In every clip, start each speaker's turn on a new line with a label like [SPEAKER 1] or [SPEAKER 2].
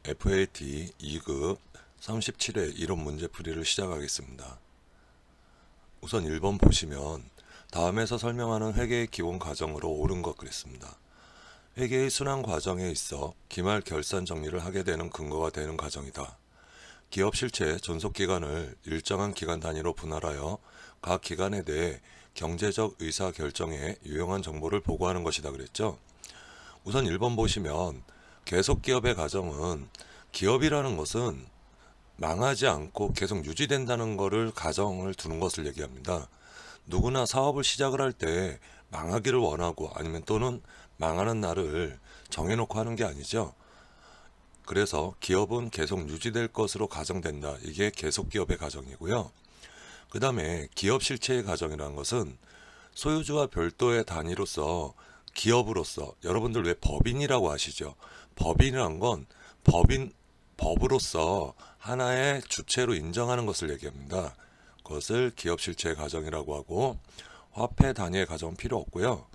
[SPEAKER 1] FAT 2급 37회 이론 문제풀이를 시작하겠습니다. 우선 1번 보시면 다음에서 설명하는 회계의 기본 과정으로 옳은 것 그랬습니다. 회계의 순환 과정에 있어 기말 결산 정리를 하게 되는 근거가 되는 과정이다. 기업 실체 존속기간을 일정한 기간 단위로 분할하여 각 기간에 대해 경제적 의사결정에 유용한 정보를 보고하는 것이다 그랬죠. 우선 1번 보시면 계속기업의 가정은 기업이라는 것은 망하지 않고 계속 유지된다는 것을 가정을 두는 것을 얘기합니다. 누구나 사업을 시작을 할 때 망하기를 원하고 아니면 또는 망하는 날을 정해놓고 하는 게 아니죠. 그래서 기업은 계속 유지될 것으로 가정된다. 이게 계속기업의 가정이고요. 그 다음에 기업 실체의 가정이라는 것은 소유주와 별도의 단위로서 기업으로서 여러분들 왜 법인이라고 아시죠? 법인이란 건 법으로서 하나의 주체로 인정하는 것을 얘기합니다. 그것을 기업 실체의 가정이라고 하고 화폐 단위의 가정은 필요 없고요.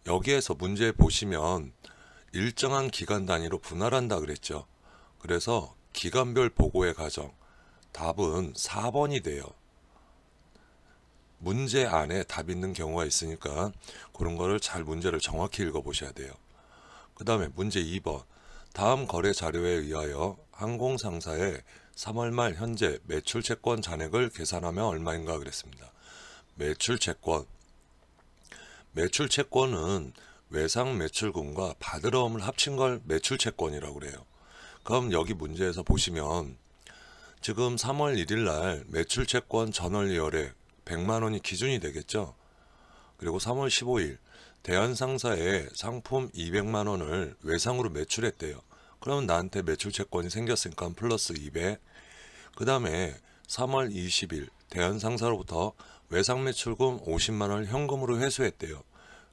[SPEAKER 1] 여기에서 문제 보시면 일정한 기간 단위로 분할한다 그랬죠. 그래서 기간별 보고의 가정 답은 4번이 돼요. 문제 안에 답 있는 경우가 있으니까 그런 거를 잘 문제를 정확히 읽어보셔야 돼요. 그 다음에 문제 2번 다음 거래 자료에 의하여 항공상사의 3월 말 현재 매출채권 잔액을 계산하면 얼마인가 그랬습니다. 매출채권은 외상 매출금과 바드러움을 합친 걸 매출채권이라고 그래요. 그럼 여기 문제에서 보시면 지금 3월 1일 날 매출채권 전월이월에 100만 원이 기준이 되겠죠. 그리고 3월 15일 대한상사에 상품 200만 원을 외상으로 매출했대요. 그러면 나한테 매출채권이 생겼으니까 플러스 200. 그 다음에 3월 20일 대한상사로부터 외상매출금 50만 원을 현금으로 회수했대요.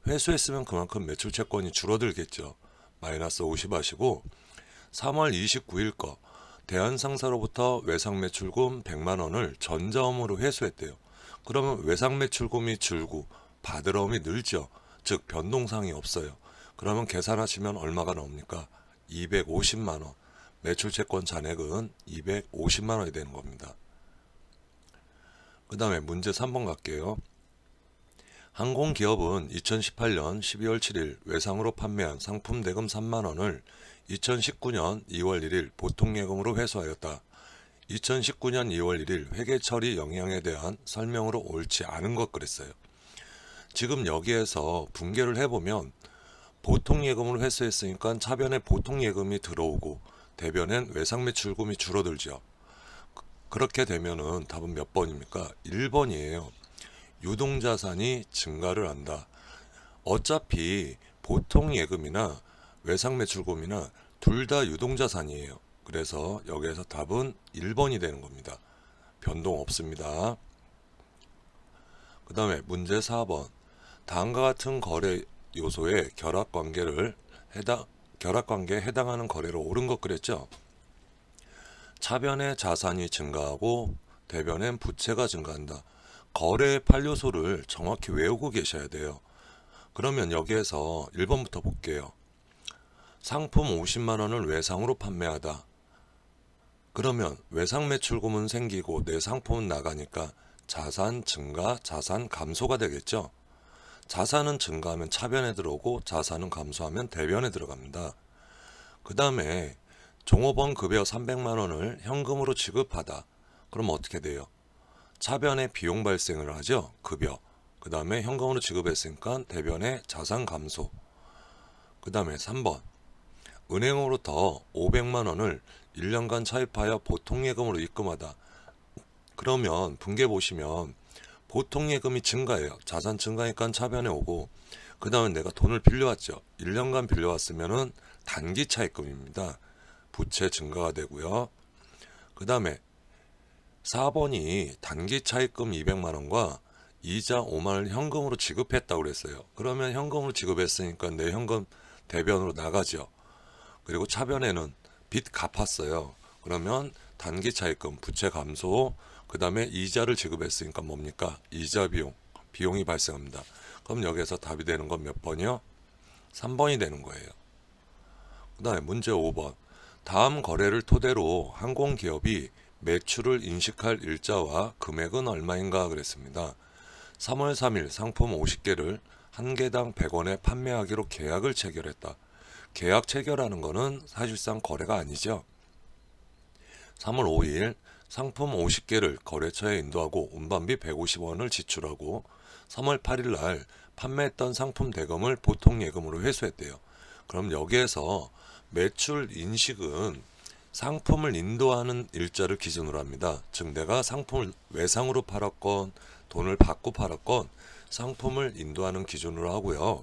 [SPEAKER 1] 회수했으면 그만큼 매출채권이 줄어들겠죠. 마이너스 50 하시고 3월 29일 거 대한상사로부터 외상매출금 100만 원을 전자음으로 회수했대요. 그러면 외상매출금이 줄고 바드러움이 늘죠. 즉 변동사항이 없어요. 그러면 계산하시면 얼마가 나옵니까? 250만 원. 매출채권 잔액은 250만 원이 되는 겁니다. 그 다음에 문제 3번 갈게요. 항공기업은 2018년 12월 7일 외상으로 판매한 상품 대금 3만 원을 2019년 2월 1일 보통예금으로 회수하였다. 2019년 2월 1일 회계처리 영향에 대한 설명으로 옳지 않은 것 그랬어요. 지금 여기에서 분개를 해보면 보통예금으로 회수했으니까 차변에 보통예금이 들어오고 대변엔 외상매출금이 줄어들죠. 그렇게 되면은 답은 몇 번입니까? 1번이에요. 유동자산이 증가를 한다. 어차피 보통예금이나 외상매출금이나 둘 다 유동자산이에요. 그래서 여기에서 답은 1번이 되는 겁니다. 변동 없습니다. 그 다음에 문제 4번 다음과 같은 거래 요소의 결합관계에 해당하는 거래로 옳은 것 그랬죠. 차변에 자산이 증가하고 대변엔 부채가 증가한다. 거래의 8요소를 정확히 외우고 계셔야 돼요. 그러면 여기에서 1번부터 볼게요. 상품 50만 원을 외상으로 판매하다. 그러면 외상 매출금은 생기고 내 상품은 나가니까 자산 증가, 자산 감소가 되겠죠. 자산은 증가하면 차변에 들어오고 자산은 감소하면 대변에 들어갑니다. 그 다음에 종업원 급여 300만 원을 현금으로 지급하다. 그럼 어떻게 돼요? 차변에 비용 발생을 하죠. 급여. 그 다음에 현금으로 지급했으니까 대변에 자산 감소. 그 다음에 3번 은행으로부터 500만 원을 1년간 차입하여 보통예금으로 입금하다. 그러면 분개 보시면 보통예금이 증가해요. 자산 증가니까 차변에 오고 그 다음에 내가 돈을 빌려왔죠. 1년간 빌려왔으면은 단기 차입금입니다. 부채 증가가 되고요. 그 다음에 4번이 단기 차입금 200만 원과 이자 5만 원을 현금으로 지급했다고 그랬어요. 그러면 현금으로 지급했으니까 내 현금 대변으로 나가죠. 그리고 차변에는 빚 갚았어요. 그러면 단기 차입금, 부채 감소, 그 다음에 이자를 지급했으니까 뭡니까? 이자 비용이 발생합니다. 그럼 여기에서 답이 되는 건 몇 번이요? 3번이 되는 거예요. 그 다음에 문제 5번 다음 거래를 토대로 항공기업이 매출을 인식할 일자와 금액은 얼마인가 그랬습니다. 3월 3일 상품 50개를 한 개당 100원에 판매하기로 계약을 체결했다. 계약 체결하는 것은 사실상 거래가 아니죠. 3월 5일 상품 50개를 거래처에 인도하고 운반비 150원을 지출하고 3월 8일 날 판매했던 상품 대금을 보통 예금으로 회수했대요. 그럼 여기에서 매출 인식은 상품을 인도하는 일자를 기준으로 합니다. 즉 내가 상품을 외상으로 팔았건 돈을 받고 팔았건 상품을 인도하는 기준으로 하고요.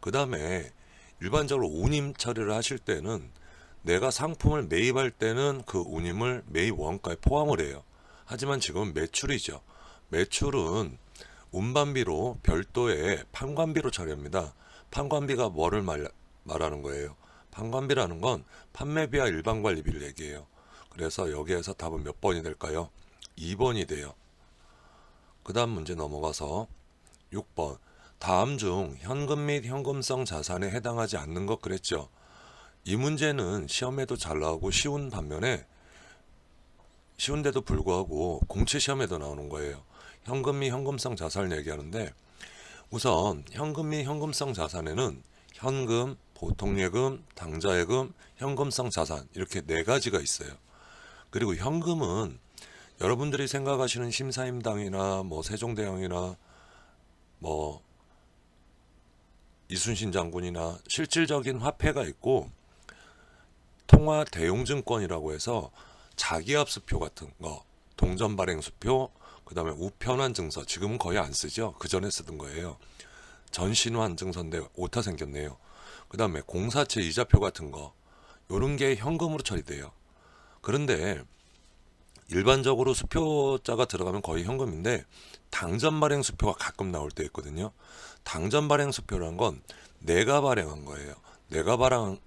[SPEAKER 1] 그 다음에 일반적으로 운임 처리를 하실 때는 내가 상품을 매입할 때는 그 운임을 매입 원가에 포함을 해요. 하지만 지금은 매출이죠. 매출은 운반비로 별도의 판관비로 처리합니다. 판관비가 뭐를 말하는 거예요? 판관비라는 건 판매비와 일반관리비를 얘기해요. 그래서 여기에서 답은 몇 번이 될까요? 2번이 돼요. 그 다음 문제 넘어가서 6번. 다음 중 현금 및 현금성 자산에 해당하지 않는 것 그랬죠. 이 문제는 시험에도 잘 나오고 쉬운 반면에 쉬운데도 불구하고 공채 시험에도 나오는 거예요. 현금 및 현금성 자산을 얘기하는데 우선 현금 및 현금성 자산에는 현금, 보통예금, 당좌예금, 현금성 자산 이렇게 네 가지가 있어요. 그리고 현금은 여러분들이 생각하시는 심사임당이나 뭐 세종대왕이나 뭐 이순신 장군이나 실질적인 화폐가 있고 통화 대용증권이라고 해서 자기압수표 같은 거, 동전발행수표, 그 다음에 우편환 증서 지금은 거의 안 쓰죠. 그 전에 쓰던 거예요. 전신환 증서인데 오타 생겼네요. 그 다음에 공사채 이자표 같은 거 요런 게 현금으로 처리돼요. 그런데 일반적으로 수표자가 들어가면 거의 현금인데 당전 발행 수표가 가끔 나올 때 있거든요. 당전 발행 수표라는 건 내가 발행한 거예요. 내가 발행한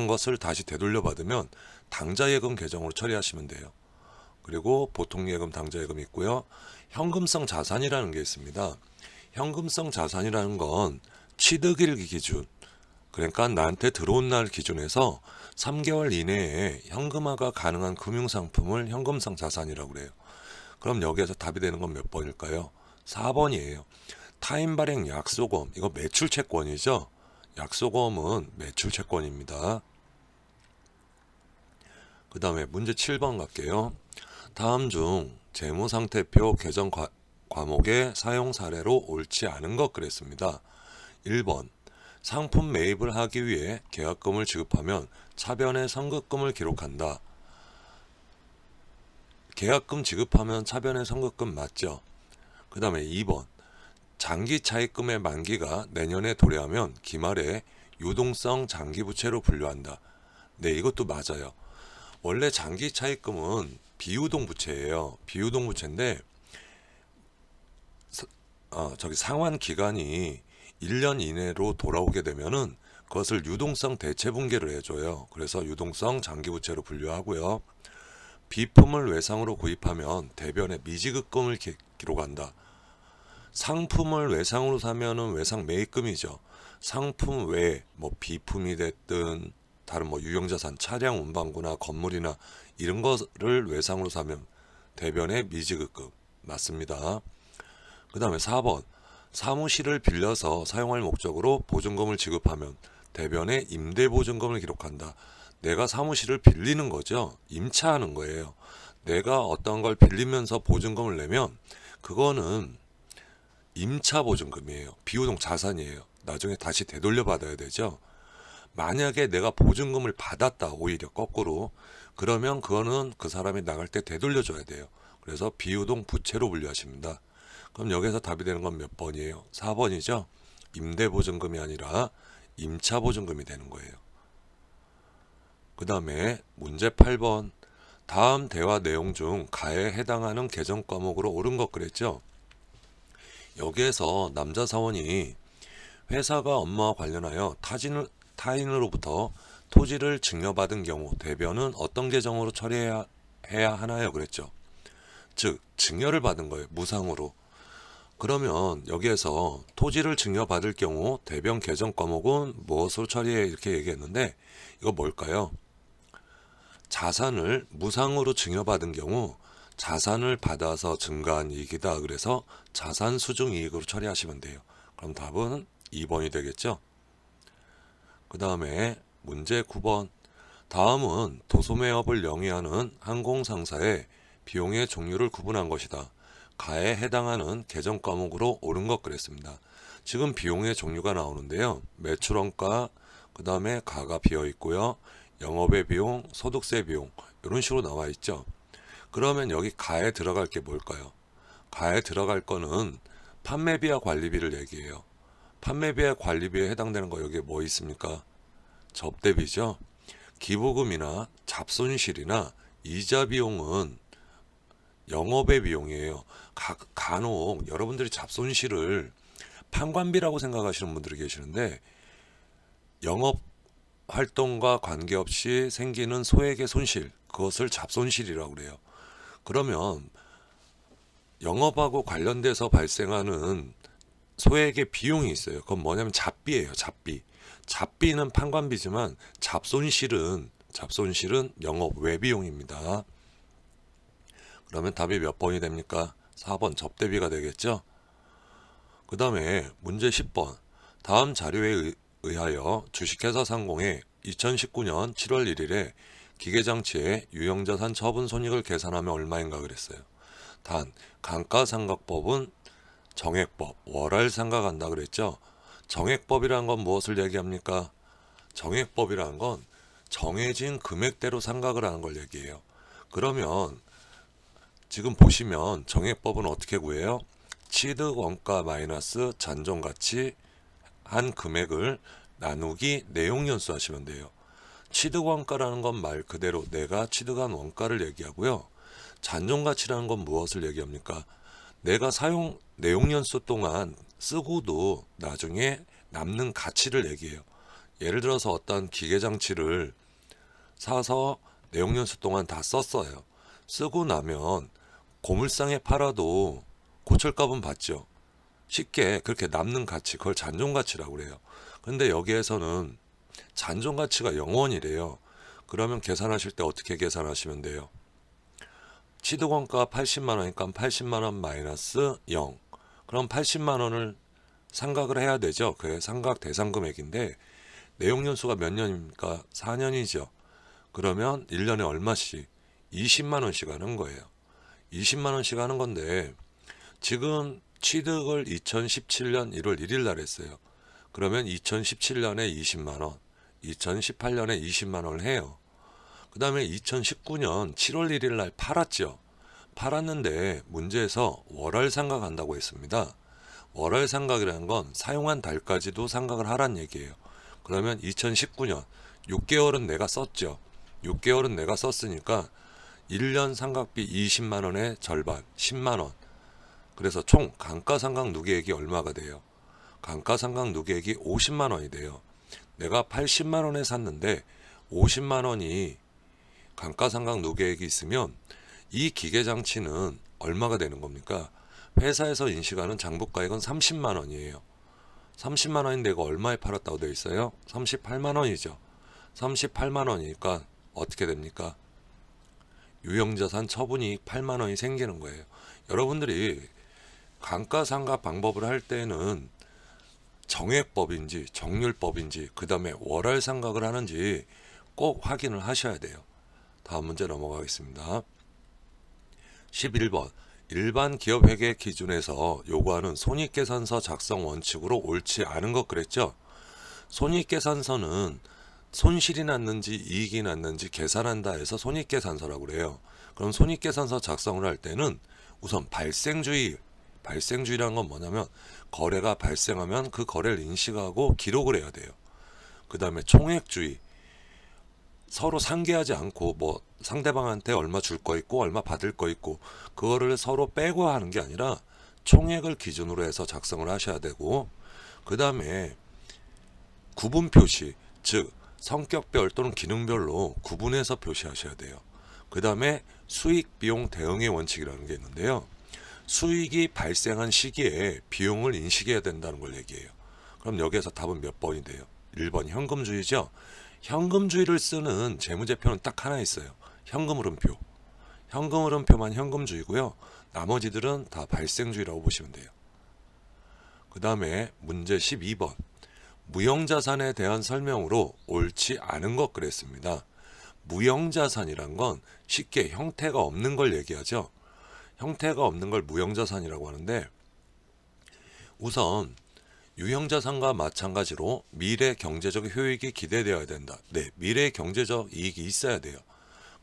[SPEAKER 1] 것을 다시 되돌려 받으면 당좌예금 계정으로 처리하시면 돼요. 그리고 보통예금, 당좌예금이 있고요. 현금성 자산이라는 게 있습니다. 현금성 자산이라는 건 취득일 기준, 그러니까 나한테 들어온 날 기준에서 3개월 이내에 현금화가 가능한 금융상품을 현금성 자산이라고 그래요. 그럼 여기에서 답이 되는 건 몇 번일까요? 4번이에요. 타임 발행 약소금, 이거 매출채권이죠. 약소금은 매출채권입니다. 그 다음에 문제 7번 갈게요. 다음 중 재무상태표 개정 과목의 사용 사례로 옳지 않은 것 그랬습니다. 1번 상품 매입을 하기 위해 계약금을 지급하면 차변에 선급금을 기록한다. 계약금 지급하면 차변에 선급금 맞죠? 그 다음에 2번 장기 차입금의 만기가 내년에 도래하면 기말에 유동성 장기부채로 분류한다. 네, 이것도 맞아요. 원래 장기 차입금은 비유동 부채예요. 비유동 부채인데 상환 기간이 1년 이내로 돌아오게 되면은 그것을 유동성 대체 분괴를 해줘요. 그래서 유동성 장기부채로 분류하고요. 비품을 외상으로 구입하면 대변에 미지급금을 기록한다. 상품을 외상으로 사면은 외상 매입금이죠. 상품 외에 뭐 비품이 됐든 다른 뭐 유형자산, 차량 운반구나 건물이나 이런 거를 외상으로 사면 대변에 미지급금 맞습니다. 그 다음에 4번 사무실을 빌려서 사용할 목적으로 보증금을 지급하면 대변에 임대보증금을 기록한다. 내가 사무실을 빌리는 거죠. 임차하는 거예요. 내가 어떤 걸 빌리면서 보증금을 내면 그거는 임차보증금이에요. 비유동 자산이에요. 나중에 다시 되돌려 받아야 되죠. 만약에 내가 보증금을 받았다, 오히려 거꾸로, 그러면 그거는 그 사람이 나갈 때 되돌려줘야 돼요. 그래서 비유동 부채로 분류하십니다. 그럼 여기서 답이 되는 건 몇 번이에요? 4번이죠. 임대보증금이 아니라 임차보증금이 되는 거예요. 그 다음에 문제 8번 다음 대화 내용 중 가에 해당하는 개정 과목으로 옳은 것 그랬죠. 여기에서 남자 사원이 회사가 업무와 관련하여 타인으로부터 토지를 증여받은 경우 대변은 어떤 계정으로 처리해야 하나요? 그랬죠. 즉 증여를 받은 거예요. 무상으로. 그러면 여기에서 토지를 증여받을 경우 대변 개정 과목은 무엇으로 처리해 이렇게 얘기했는데 이거 뭘까요? 자산을 무상으로 증여받은 경우 자산을 받아서 증가한 이익이다. 그래서 자산 수증 이익으로 처리하시면 돼요. 그럼 답은 2번이 되겠죠. 그 다음에 문제 9번. 다음은 도소매업을 영위하는 항공상사의 비용의 종류를 구분한 것이다. 가에 해당하는 개정 과목으로 옳은 것 그랬습니다. 지금 비용의 종류가 나오는데요. 매출원가, 그 다음에 가가 비어 있고요. 영업의 비용, 소득세 비용 이런 식으로 나와 있죠. 그러면 여기 가에 들어갈 게 뭘까요? 가에 들어갈 거는 판매비와 관리비를 얘기해요. 판매비와 관리비에 해당되는 거 여기에 뭐 있습니까? 접대비죠. 기부금이나 잡손실이나 이자 비용은 영업의 비용이에요. 간혹 여러분들이 잡손실을 판관비라고 생각하시는 분들이 계시는데 영업 활동과 관계없이 생기는 소액의 손실, 그것을 잡손실이라고 그래요. 그러면 영업하고 관련돼서 발생하는 소액의 비용이 있어요. 그건 뭐냐면 잡비예요. 잡비. 잡비는 판관비지만 잡손실은 영업 외비용입니다. 그러면 답이 몇 번이 됩니까? 4번 접대비가 되겠죠. 그 다음에 문제 10번. 다음 자료에 의하여 주식회사 상공의 2019년 7월 1일에 기계장치의 유형자산 처분 손익을 계산하면 얼마인가 그랬어요. 단 감가상각법은 정액법, 월할상각한다 그랬죠. 정액법이라는 건 무엇을 얘기합니까? 정액법이라는 건 정해진 금액대로 상각을 하는 걸 얘기해요. 그러면 지금 보시면 정액법은 어떻게 구해요? 취득원가 마이너스 잔존가치 한 금액을 나누기 내용연수 하시면 돼요. 취득원가라는 건 말 그대로 내가 취득한 원가를 얘기하고요. 잔존가치라는 건 무엇을 얘기합니까? 내가 사용 내용연수 동안 쓰고도 나중에 남는 가치를 얘기해요. 예를 들어서 어떤 기계장치를 사서 내용연수 동안 다 썼어요. 쓰고 나면 고물상에 팔아도 고철값은 받죠. 쉽게 그렇게 남는 가치, 그걸 잔존가치라고 그래요. 근데 여기에서는 잔존가치가 0원이래요. 그러면 계산하실 때 어떻게 계산하시면 돼요? 취득원가 80만원이니까 80만원 마이너스 0. 그럼 80만원을 상각을 해야 되죠. 그게 상각 대상 금액인데 내용연수가 몇 년입니까? 4년이죠. 그러면 1년에 얼마씩? 20만원씩 하는 거예요. 20만원씩 하는 건데 지금 취득을 2017년 1월 1일 날 했어요. 그러면 2017년에 20만원, 2018년에 20만원을 해요. 그 다음에 2019년 7월 1일 날 팔았죠. 팔았는데 문제에서 월할 상각한다고 했습니다. 월할 상각이라는 건 사용한 달까지도 상각을 하란 얘기예요. 그러면 2019년 6개월은 내가 썼죠. 6개월은 내가 썼으니까 1년 상각비 20만원의 절반 10만원. 그래서 총 감가상각 누계액이 얼마가 돼요? 감가상각 누계액이 50만원이 돼요. 내가 80만원에 샀는데 50만원이 감가상각 누계액이 있으면 이 기계장치는 얼마가 되는 겁니까? 회사에서 인식하는 장부가액은 30만원이에요. 30만원인데 이거 얼마에 팔았다고 되어 있어요? 38만원이죠. 38만원이니까 어떻게 됩니까? 유형자산 처분이익 8만원이 생기는 거예요. 여러분들이 감가상각 방법을 할 때는 정액법인지 정률법인지 그 다음에 월할 상각을 하는지 꼭 확인을 하셔야 돼요. 다음 문제 넘어가겠습니다. 11번. 일반 기업 회계 기준에서 요구하는 손익계산서 작성 원칙으로 옳지 않은 것 그랬죠? 손익계산서는 손실이 났는지 이익이 났는지 계산한다 해서 손익계산서라고 그래요. 그럼 손익계산서 작성을 할 때는 우선 발생주의라는 건 뭐냐면 거래가 발생하면 그 거래를 인식하고 기록을 해야 돼요. 그 다음에 총액주의, 서로 상계하지 않고 뭐 상대방한테 얼마 줄 거 있고 얼마 받을 거 있고 그거를 서로 빼고 하는 게 아니라 총액을 기준으로 해서 작성을 하셔야 되고, 그 다음에 구분 표시, 즉 성격별 또는 기능별로 구분해서 표시하셔야 돼요. 그 다음에 수익 비용 대응의 원칙이라는 게 있는데요. 수익이 발생한 시기에 비용을 인식해야 된다는 걸 얘기해요. 그럼 여기에서 답은 몇 번이 돼요? 1번 현금주의죠. 현금주의를 쓰는 재무제표는 딱 하나 있어요. 현금흐름표. 현금흐름표만 현금주의고요. 나머지들은 다 발생주의라고 보시면 돼요. 그 다음에 문제 12번. 무형자산에 대한 설명으로 옳지 않은 것 그랬습니다. 무형자산이란 건 쉽게 형태가 없는 걸 얘기하죠. 형태가 없는 걸 무형자산이라고 하는데, 우선 유형자산과 마찬가지로 미래 경제적 효익이 기대되어야 된다. 네, 미래 경제적 이익이 있어야 돼요.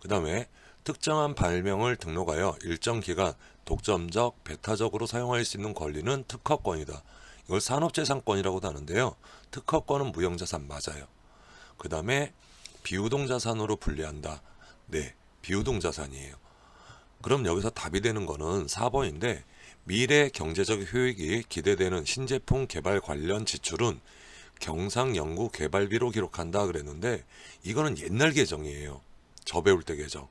[SPEAKER 1] 그 다음에 특정한 발명을 등록하여 일정 기간 독점적, 배타적으로 사용할 수 있는 권리는 특허권이다. 이걸 산업재산권이라고도 하는데요. 특허권은 무형자산 맞아요. 그 다음에 비유동자산으로 분리한다. 네, 비유동자산이에요. 그럼 여기서 답이 되는 거는 4번인데, 미래 경제적 효익이 기대되는 신제품 개발 관련 지출은 경상연구 개발비로 기록한다 그랬는데, 이거는 옛날 계정이에요. 저 배울 때 계정.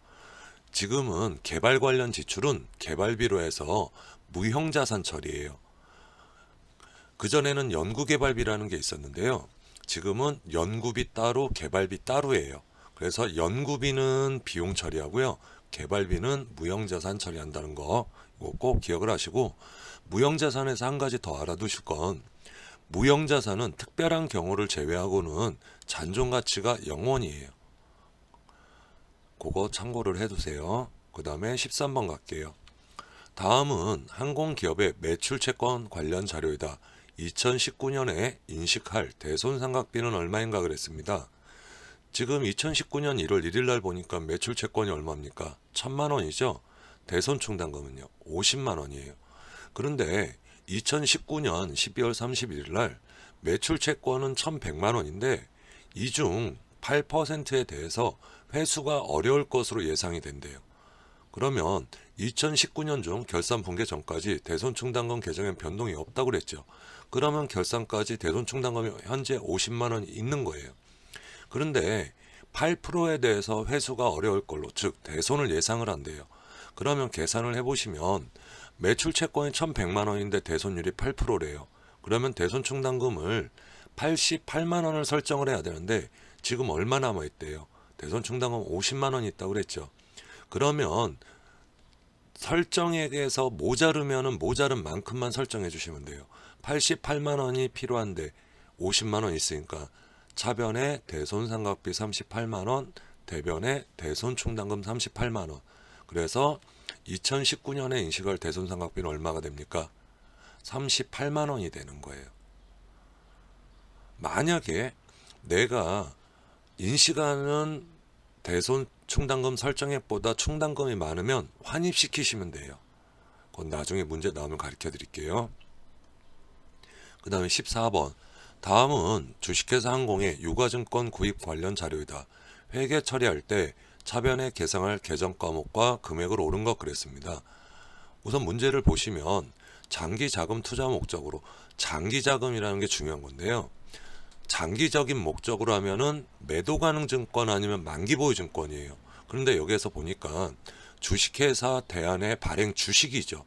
[SPEAKER 1] 지금은 개발 관련 지출은 개발비로 해서 무형자산 처리예요. 그전에는 연구개발비라는 게 있었는데요. 지금은 연구비 따로 개발비 따로예요. 그래서 연구비는 비용 처리하고요. 개발비는 무형자산 처리한다는 거 이거 꼭 기억을 하시고, 무형자산에서 한 가지 더 알아두실 건, 무형자산은 특별한 경우를 제외하고는 잔존가치가 0원이에요. 그거 참고를 해두세요. 그 다음에 13번 갈게요. 다음은 항공기업의 매출채권 관련 자료이다. 2019년에 인식할 대손상각비는 얼마인가 그랬습니다. 지금 2019년 1월 1일 날 보니까 매출채권이 얼마입니까? 1000만 원이죠. 대손충당금은요 50만 원이에요. 그런데 2019년 12월 31일 날 매출채권은 1100만 원인데 이 중 8%에 대해서 회수가 어려울 것으로 예상이 된대요. 그러면 2019년 중 결산 분계 전까지 대손충당금 계정엔 변동이 없다고 그랬죠. 그러면 결산까지 대손충당금이 현재 50만 원이 있는 거예요. 그런데 8%에 대해서 회수가 어려울 걸로, 즉 대손을 예상을 한대요. 그러면 계산을 해보시면 매출 채권이 1100만 원인데 대손율이 8%래요. 그러면 대손충당금을 88만 원을 설정을 해야 되는데 지금 얼마 남아있대요? 대손충당금 50만 원이 있다고 그랬죠. 그러면 설정액에서 모자르면은 모자른 만큼만 설정해 주시면 돼요. 88만 원이 필요한데 50만 원 있으니까 차변에 대손상각비 38만 원, 대변에 대손충당금 38만 원. 그래서 2019년에 인식할 대손상각비는 얼마가 됩니까? 38만 원이 되는 거예요. 만약에 내가 인식하는 대손충당금 설정액보다 충당금이 많으면 환입시키시면 돼요. 그건 나중에 문제 나오면 가르쳐 드릴게요. 그 다음에 14번. 다음은 주식회사 항공의 유가증권 구입 관련 자료이다. 회계 처리할 때 차변에 계상할 계정 과목과 금액을 옳은 것 그랬습니다. 우선 문제를 보시면 장기 자금 투자 목적으로, 장기 자금이라는 게 중요한 건데요. 장기적인 목적으로 하면은 매도 가능 증권 아니면 만기 보유 증권이에요. 그런데 여기에서 보니까 주식회사 대안의 발행 주식이죠.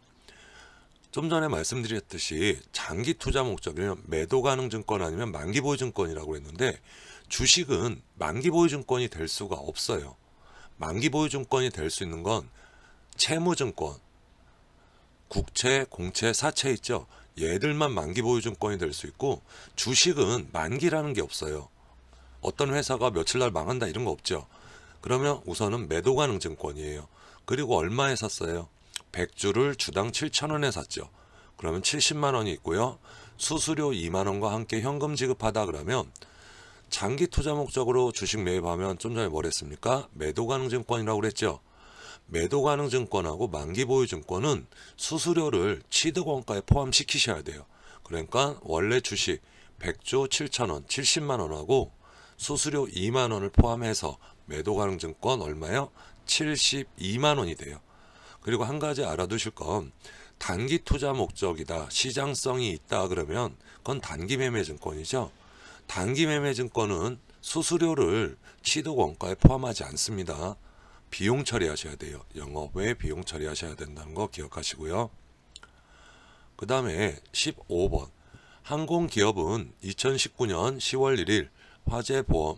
[SPEAKER 1] 좀 전에 말씀드렸듯이 장기 투자 목적이면 매도 가능 증권 아니면 만기 보유 증권이라고 했는데, 주식은 만기 보유 증권이 될 수가 없어요. 만기 보유 증권이 될 수 있는 건 채무증권, 국채, 공채, 사채 있죠. 얘들만 만기 보유 증권이 될 수 있고, 주식은 만기라는 게 없어요. 어떤 회사가 며칠 날 망한다 이런 거 없죠. 그러면 우선은 매도 가능 증권이에요. 그리고 얼마에 샀어요? 100주를 주당 7,000원에 샀죠. 그러면 70만 원이 있고요. 수수료 2만 원과 함께 현금 지급하다 그러면 장기 투자 목적으로 주식 매입하면 좀 전에 뭐랬습니까? 매도 가능 증권이라고 그랬죠. 매도 가능 증권하고 만기 보유 증권은 수수료를 취득원가에 포함시키셔야 돼요. 그러니까 원래 주식 100주 7,000원, 70만 원하고 수수료 2만 원을 포함해서 매도 가능 증권 얼마요? 72만 원이 돼요. 그리고 한 가지 알아두실 건, 단기 투자 목적이다, 시장성이 있다 그러면 그건 단기 매매 증권이죠. 단기 매매 증권은 수수료를 취득 원가에 포함하지 않습니다. 비용 처리하셔야 돼요. 영업 외 비용 처리하셔야 된다는 거 기억하시고요. 그 다음에 15번. 항공기업은 2019년 10월 1일 화재보험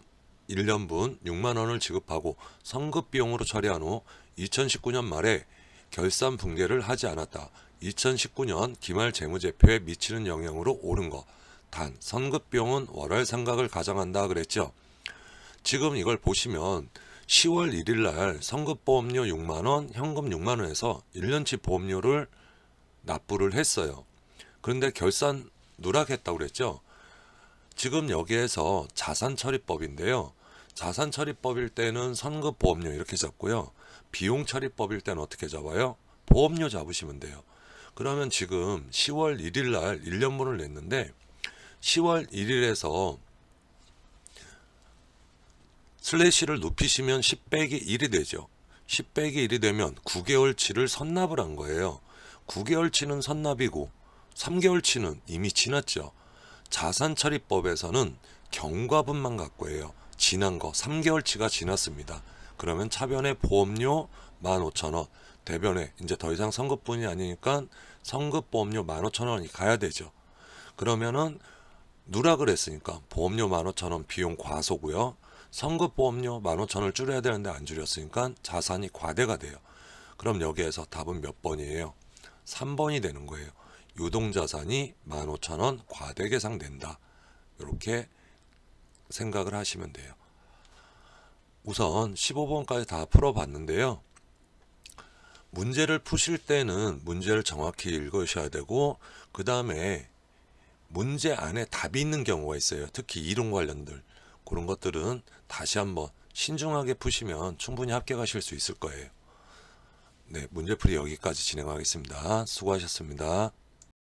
[SPEAKER 1] 1년분 6만원을 지급하고 성급비용으로 처리한 후 2019년 말에 결산 붕괴를 하지 않았다. 2019년 기말 재무제표에 미치는 영향으로 오른 거. 단 선급비용은 월할 상각을 가정한다 그랬죠. 지금 이걸 보시면 10월 1일 날 선급보험료 6만원, 현금 6만원에서 1년치 보험료를 납부를 했어요. 그런데 결산 누락했다고 그랬죠. 지금 여기에서 자산처리법인데요. 자산처리법일 때는 선급보험료 이렇게 잡고요. 비용처리법일 때는 어떻게 잡아요? 보험료 잡으시면 돼요. 그러면 지금 10월 1일 날 1년분을 냈는데 10월 1일에서 슬래시를 눕히시면 10 빼기 1이 되죠. 10 빼기 1이 되면 9개월치를 선납을 한 거예요. 9개월치는 선납이고 3개월치는 이미 지났죠. 자산처리법에서는 경과분만 갖고 해요. 지난 거 3개월치가 지났습니다. 그러면 차변에 보험료 15,000원, 대변에 이제 더 이상 선급분이 아니니까 선급보험료 15,000원이 가야 되죠. 그러면은 누락을 했으니까 보험료 15,000원 비용 과소고요. 선급보험료 15,000원을 줄여야 되는데 안 줄였으니까 자산이 과대가 돼요. 그럼 여기에서 답은 몇 번이에요? 3번이 되는 거예요. 유동자산이 15,000원 과대 계상된다. 이렇게 생각을 하시면 돼요. 우선 15번까지 다 풀어봤는데요. 문제를 푸실 때는 문제를 정확히 읽으셔야 되고 그 다음에 문제 안에 답이 있는 경우가 있어요. 특히 이론 관련들. 그런 것들은 다시 한번 신중하게 푸시면 충분히 합격하실 수 있을 거예요. 네, 문제풀이 여기까지 진행하겠습니다. 수고하셨습니다.